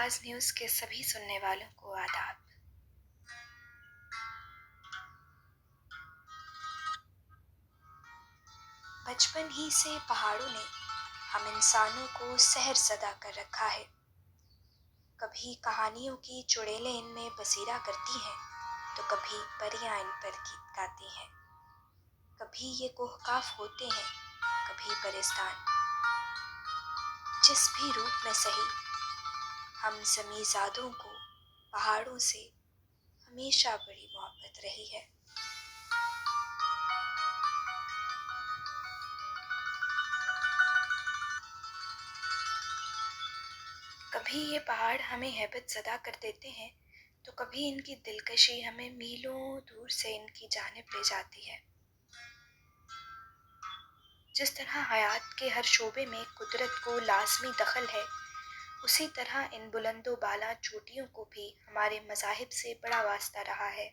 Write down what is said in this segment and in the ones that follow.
آواز نیوز کے سبھی سننے والوں کو آداب۔ بچپن ہی سے پہاڑوں نے ہم انسانوں کو سحر زدہ کر رکھا ہے۔ کبھی کہانیوں کی چڑیلیں ان میں بسیرا کرتی ہیں تو کبھی پریاں ان پر گیت گاتی ہیں۔ کبھی یہ کوہکاف ہوتے ہیں، کبھی پرستان۔ جس بھی روپ میں سہی، ہم زمیں زادوں کو پہاڑوں سے ہمیشہ بڑی محبت رہی ہے۔ کبھی یہ پہاڑ ہمیں ہیبت زدہ کر دیتے ہیں تو کبھی ان کی دلکشی ہمیں میلوں دور سے ان کی جانب لے جاتی ہے۔ جس طرح حیات کے ہر شعبے میں قدرت کو لازمی دخل ہے، اسی طرح ان بلند و بالا چوٹیوں کو بھی ہمارے مذاہب سے بڑا واسطہ رہا ہے۔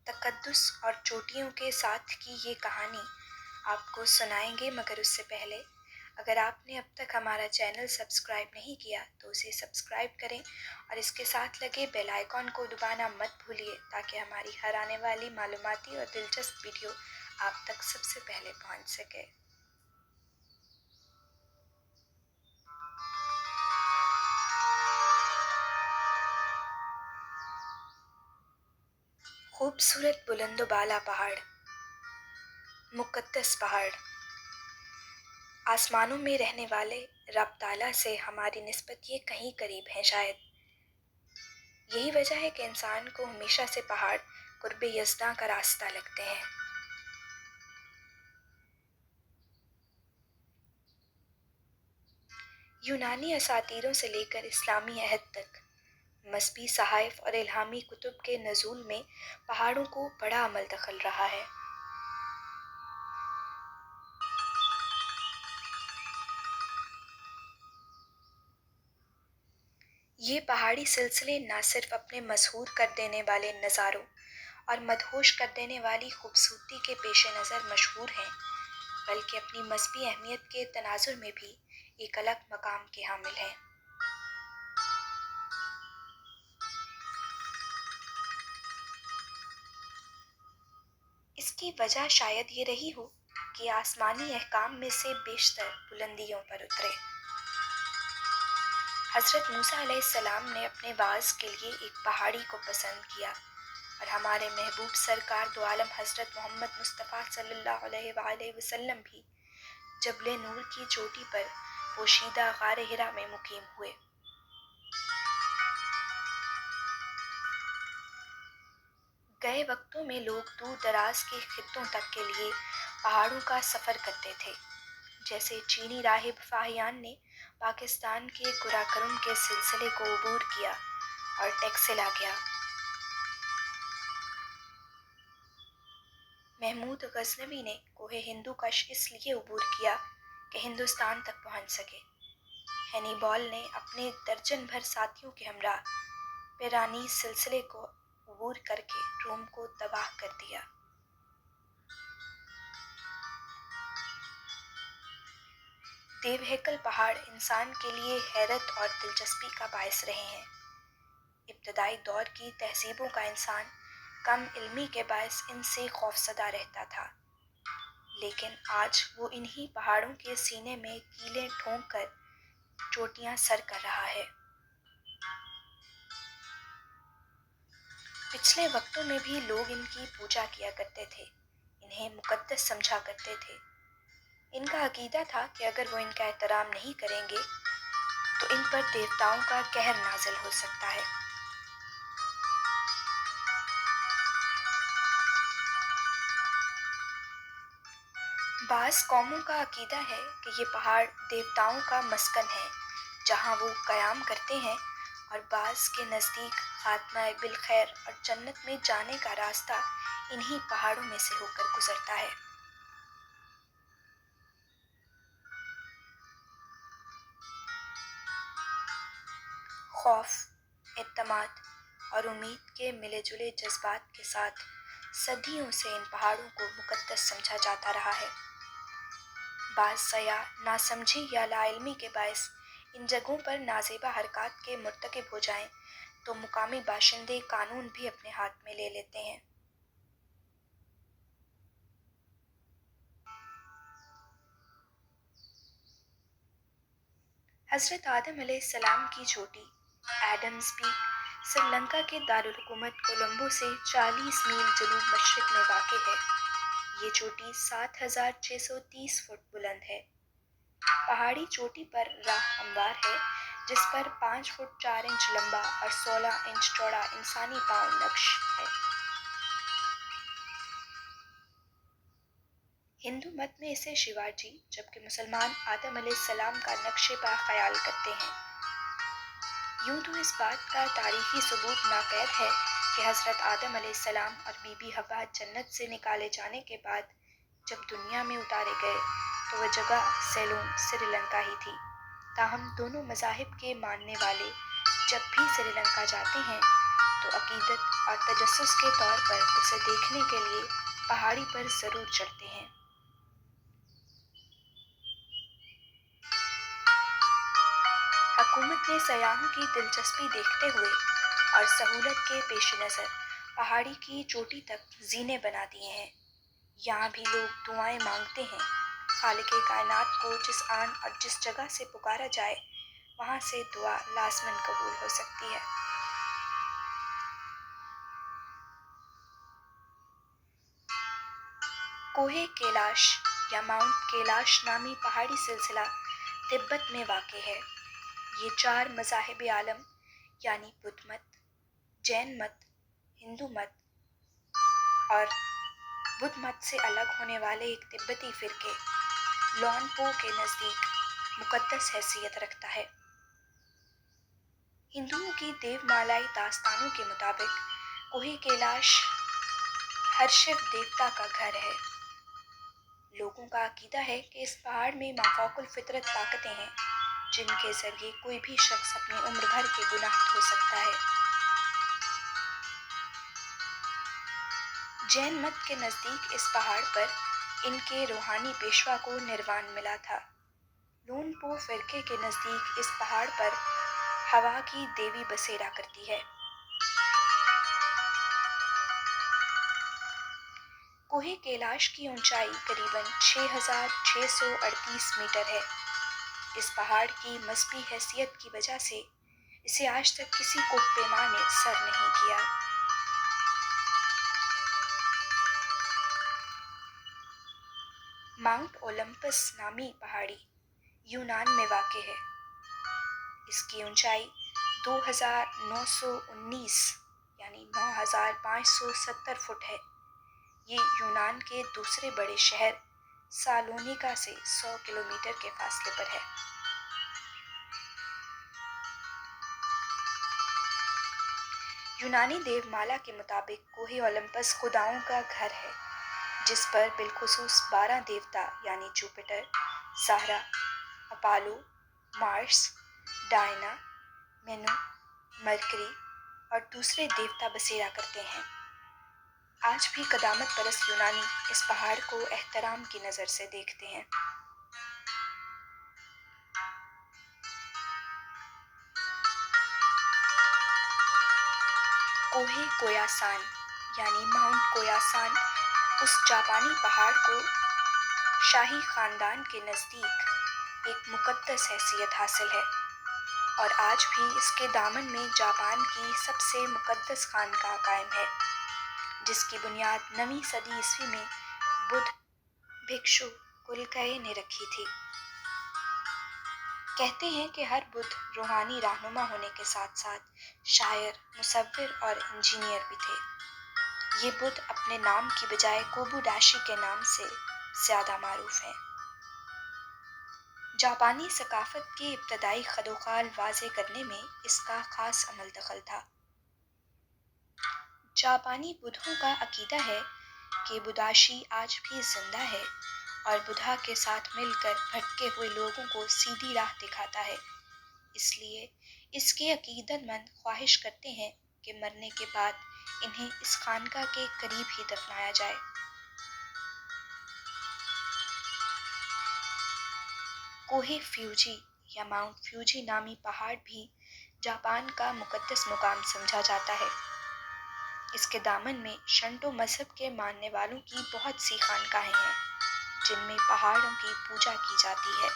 تقدس اور چوٹیوں کے ساتھ کی یہ کہانی آپ کو سنائیں گے، مگر اس سے پہلے اگر آپ نے اب تک ہمارا چینل سبسکرائب نہیں کیا تو اسے سبسکرائب کریں اور اس کے ساتھ لگے بیل آئیکن کو دبانا مت بھولیے تاکہ ہماری ہر آنے والی معلوماتی اور دلچسپ ویڈیو آپ تک سب سے پہلے پہنچ سکے۔ خوبصورت بلند و بالا پہاڑ، مقدس پہاڑ۔ آسمانوں میں رہنے والے رب تعالیٰ سے ہماری نسبت یہ کہیں قریب ہے شاید۔ یہی وجہ ہے کہ انسان کو ہمیشہ سے پہاڑ قرب یزداں کا راستہ لگتے ہیں۔ یونانی اساطیروں سے لے کر اسلامی عہد تک مذہبی صحائف اور الہامی کتب کے نزول میں پہاڑوں کو بڑا عمل دخل رہا ہے۔ یہ پہاڑی سلسلے نہ صرف اپنے مسحور کر دینے والے نظاروں اور مدہوش کر دینے والی خوبصورتی کے پیش نظر مشہور ہیں، بلکہ اپنی مذہبی اہمیت کے تناظر میں بھی ایک الگ مقام کے حامل ہیں۔ اس کی وجہ شاید یہ رہی ہو کہ آسمانی احکام میں سے بیشتر بلندیوں پر اترے۔ حضرت موسیٰ علیہ السلام نے اپنے وعظ کے لیے ایک پہاڑی کو پسند کیا، اور ہمارے محبوب سرکار دو عالم حضرت محمد مصطفیٰ صلی اللہ علیہ وآلہ وسلم بھی جبل نور کی چوٹی پر پوشیدہ غار حرا میں مقیم ہوئے۔ گئے وقتوں میں لوگ دور دراز کے خطوں تک کے لیے پہاڑوں کا سفر کرتے تھے، جیسے چینی راہب فاہیان نے پاکستان کے قراقرم کے سلسلے کو عبور کیا اور ٹیکسلا گیا۔ محمود غزنوی نے کوہ ہندو کش اس لیے عبور کیا کہ ہندوستان تک پہنچ سکے۔ ہینی بال نے اپنے درجن بھر ساتھیوں کے ہمراہ پیرانیز سلسلے کو عبور کر کے روم کو تباہ کر دیا۔ دیو ہیکل پہاڑ انسان کے لیے حیرت اور دلچسپی کا باعث رہے ہیں۔ ابتدائی دور کی تہذیبوں کا انسان کم علمی کے باعث ان سے خوفزدہ رہتا تھا، لیکن آج وہ انہی پہاڑوں کے سینے میں کیلیں ٹھونک کر چوٹیاں سر کر رہا ہے۔ پچھلے وقتوں میں بھی لوگ ان کی پوجا کیا کرتے تھے، انہیں مقدس سمجھا کرتے تھے۔ ان کا عقیدہ تھا کہ اگر وہ ان کا احترام نہیں کریں گے تو ان پر دیوتاؤں کا قہر نازل ہو سکتا ہے۔ بعض قوموں کا عقیدہ ہے کہ یہ پہاڑ دیوتاؤں کا مسکن ہے جہاں وہ قیام کرتے ہیں، اور بعض کے نزدیک خاتمہ بالخیر اور جنت میں جانے کا راستہ انہی پہاڑوں میں سے ہو کر گزرتا ہے۔ خوف، اعتماد اور امید کے ملے جلے جذبات کے ساتھ صدیوں سے ان پہاڑوں کو مقدس سمجھا جاتا رہا ہے۔ بعض سیاح ناسمجھی یا لا علمی کے باعث इन जगहों पर नाजेबा हरकत के मुर्तकिब हो जाएं तो मुकामी बाशिंदे कानून भी अपने हाथ में ले लेते हैं। हज़रत आदम अलैहिस्सलाम की चोटी एडम्स पीक श्रीलंका के दारुल हुकूमत कोलंबो से 40 मील जनूब मशरिक में वाक़ है। ये चोटी 7,630 फुट बुलंद है। पहाड़ी चोटी पर राह हमवार है, जिस पर 5 फुट 4 इंच लंबा और 16 इंच चौड़ा इंसानी पाँव नक्श है। हिंदू मत में इसे शिवाजी, जबकि मुसलमान आदम अलैहिस्सलाम का नक्शे पा ख्याल करते हैं। यूं तो इस बात का तारीखी सबूत नाकैद है कि हज़रत आदम अलैहिस्सलाम और बीबी हवा जन्नत से निकाले जाने के बाद जब दुनिया में उतारे गए तो वह जगह सेलोन श्रीलंका ही थी। ताहम दोनों मज़ाहिब के मानने वाले जब भी श्रीलंका जाते हैं तो अकीदत और तजस्सुस के तौर पर उसे देखने के लिए पहाड़ी पर ज़रूर चढ़ते हैं। हुकूमत ने सयाहों की दिलचस्पी देखते हुए और सहूलत के पेश नज़र पहाड़ी की चोटी तक ज़ीने बना दिए हैं। यहाँ भी लोग दुआएं मांगते हैं। खालिक़े कायनात को जिस आन और जिस जगह से पुकारा जाए वहाँ से दुआ लाज़मन कबूल हो सकती है। कोहे कैलाश या माउंट कैलाश नामी पहाड़ी सिलसिला तिब्बत में वाक़ है। ये 4 मज़ाहिब आलम यानी बुद्ध मत, जैन मत, हिंदू मत और बुद्ध मत से अलग होने वाले एक तिब्बती फ़िरके लॉन्गपो के नज़दीक मुक़द्दस हैसियत रखता है। हिंदुओं की देवमालाई दास्तानों के मुताबिक कोहे कैलाश हर शिव देवता का घर है। लोगों का अकीदा है कि इस पहाड़ में माफ़ौकुल फितरत ताकतें हैं जिनके ज़रिए कोई भी शख्स अपनी उम्र भर के गुनाह धो सकता है। जैन मत के नज़दीक इस पहाड़ पर इनके रूहानी पेशवा को निर्वाण मिला था। लूनपो फ़िरके के नज़दीक इस पहाड़ पर हवा की देवी बसेरा करती है। कोहे कैलाश की ऊंचाई करीबन 6,638 मीटर है। इस पहाड़ की मज़हबी हैसियत की वजह से इसे आज तक किसी कोहपेमा ने सर नहीं किया। माउंट ओलंपस नामी पहाड़ी यूनान में वाक़ है। इसकी ऊंचाई 2,919 यानी 9,570 फुट है। ये यूनान के दूसरे बड़े शहर सालोनिका से 100 किलोमीटर के फासले पर है। यूनानी देवमाला के मुताबिक कोहे ओलंपस खुदाओं का घर है, जिस पर बिलखुसूस 12 देवता यानी जुपिटर, ज़हरा, अपोलो, मार्स, डायना, मेनू, मरकरी और दूसरे देवता बसेरा करते हैं। आज भी कदामत परस्त यूनानी इस पहाड़ को एहतराम की नज़र से देखते हैं। कोहे कोयासान यानी माउंट कोयासान उस जापानी पहाड़ को शाही ख़ानदान के नज़दीक एक मुक़द्दस हैसियत हासिल है और आज भी इसके दामन में जापान की सबसे मुक़द्दस खानका कायम है, जिसकी बुनियाद 9वीं सदी ईस्वी में बुद्ध भिक्षु कुलकय ने रखी थी। कहते हैं कि हर बुद्ध रूहानी रहनुमा होने के साथ साथ शायर, मुसव्विर और इंजीनियर भी थे। ये बुद्ध अपने नाम की बजाय कोबुडाशी के नाम से ज़्यादा मारूफ हैं। जापानी सकाफत के इब्तदाई खदोखाल वाज़े करने में इसका ख़ास अमल दखल था। जापानी बुद्धों का अकीदा है कि बुदाशी आज भी जिंदा है और बुद्धा के साथ मिलकर भटके हुए लोगों को सीधी राह दिखाता है। इसलिए इसके अकीदतमंद ख्वाहिश करते हैं कि मरने के बाद इन्हें इस खानका के करीब ही दफनाया जाए। कोहे फ्यूजी یا माउंट फ्यूजी नामी पहाड़ भी जापान का मुकद्दस मुकाम समझा जाता है। इसके दामन में शंटो मजहब के मानने वालों की बहुत सी खानकाहें हैं जिनमें पहाड़ों की पूजा की जाती है।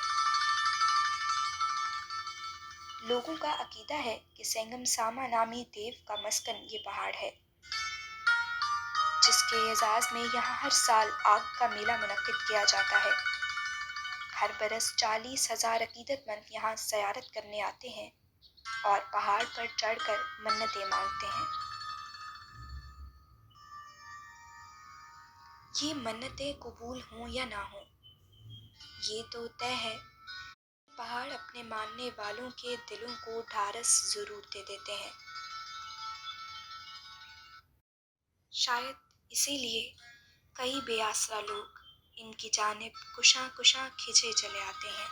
लोगों का अकीदा है कि सेंगम सामा नामी देव का मस्कन ये पहाड़ है, जिसके एजाज़ में यहाँ हर साल आग का मेला मुनक्किद किया जाता है। हर बरस 40,000 अकीदतमंद यहाँ ज़ियारत करने आते हैं और पहाड़ पर चढ़कर मन्नतें मांगते हैं। ये मन्नतें कबूल हों या ना हों, ये तो तय है। पहाड़ अपने मानने वालों के दिलों को ढारस ज़रूर दे देते हैं। शायद इसीलिए कई बेआसरा लोग इनकी जानिब कुशां कुशां खिंचे चले आते हैं।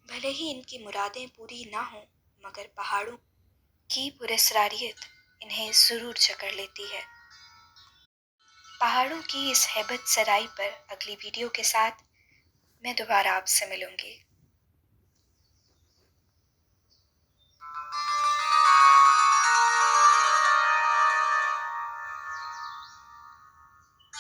भले ही इनकी मुरादें पूरी ना हों, मगर पहाड़ों की पुरस्रारियत इन्हें ज़रूर जकड़ लेती है। पहाड़ों की इस हैबत सराई पर अगली वीडियो के साथ मैं दोबारा आपसे मिलूंगी।